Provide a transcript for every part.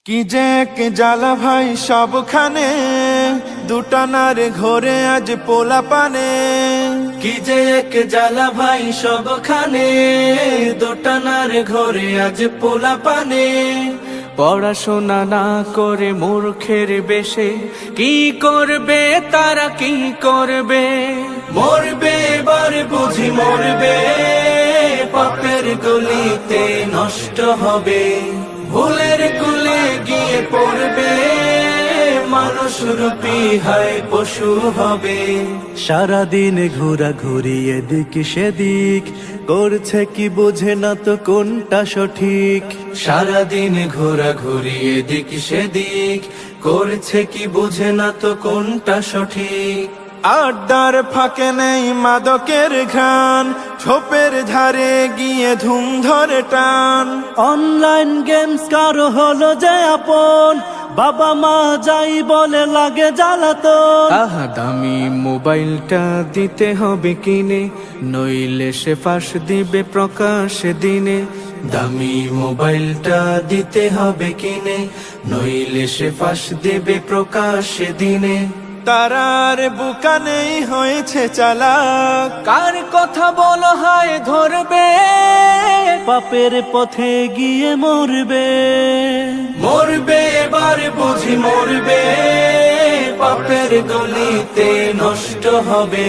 কি যে কে জ্বালা ভাই সবখানে, দুটানার ঘরে আজ পোলা পানে। কি যে এক জ্বালা ভাই সবখানে, দুটানার ঘরে আজ পোলা পানে। পড়াশোনা না করে মূর্খের বেশে কি করবে তারা, কি করবে? মরবে এবার বুঝি মরবে, পাপের গলিতে নষ্ট হবে। ভুলের কুলে গিয়ে পড়বে, মানুষ রূপী হয় পশু হবে। সারাদিন ঘোরা ঘুরি এদিক সেদিক, করছে কি বোঝে না তো কোনটা সঠিক। সারাদিন ঘোরা ঘুরি এদিক সেদিক, করছে কি বুঝে না তো কোনটা সঠিক। আড্ডার ফাঁকে নেই মাদকের ঘ্রাণ, ছোপের ধারে গিয়ে ধুম ধরে টান। অনলাইন গেমস কারো হলো যে আপন, বাবা মা যাই বলে লাগে জ্বালাতন। আহা দামি মোবাইলটা দিতে হবে কিনে, নইলে সে ফাঁস দিবে প্রকাশে দিনে। দামি মোবাইলটা দিতে হবে কিনে, নইলে সে ফাঁস দিবে প্রকাশে দিনে। তারার বুকানেই হয়েছে চালাক, কার কথা বলো হয় ধরবে, পাপের পথে গিয়ে মরবে। মরবে এবার বুঝি মরবে, পাপের গলিতে নষ্ট হবে।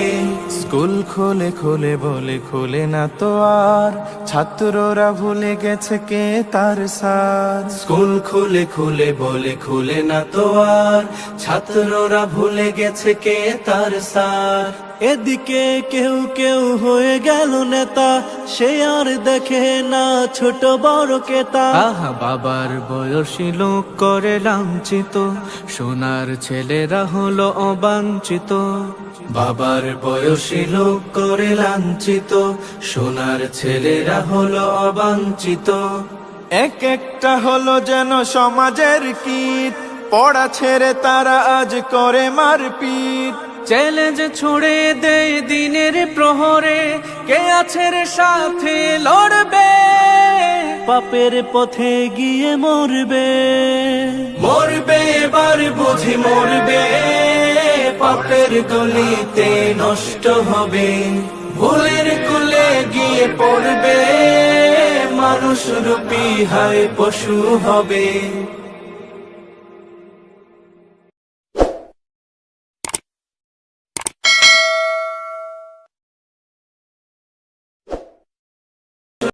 স্কুল খোলে খোলে বলে খোলে না তো আর, ছাত্ররা ভুলে গেছে কে তার সার। স্কুল খুলে খুলে বলে খুলে না তো আর, ছাত্ররা ভুলে গেছে কে তার সার। এদিকে কেউ কেউ হয়ে গেল নেতা, সে আর দেখে না ছোট বড় কেতা। আহা বাবার বয়সী লোক করে লাঞ্ছিত, সোনার ছেলেরা হলো অবাঞ্ছিত। বাবার বয়সী লোক করে লাঞ্ছিত, সোনার ছেলেরা হলো অবাঞ্ছিত। এক একটা হলো যেন সমাজের কীট, পড়া ছেড়ে তারা আজ করে মারপিট। চ্যালেঞ্জ ছুড়ে দেয় দিনের প্রহরে, কে আছে রে সাথে লড়বে? পাপের পথে গিয়ে মরবে। মরবে এবার বুঝি মরবে, পাপের গলিতে নষ্ট হবে। ভুলের কুলে গিয়ে পড়বে, মানুষ রূপী হয় পশু হবে।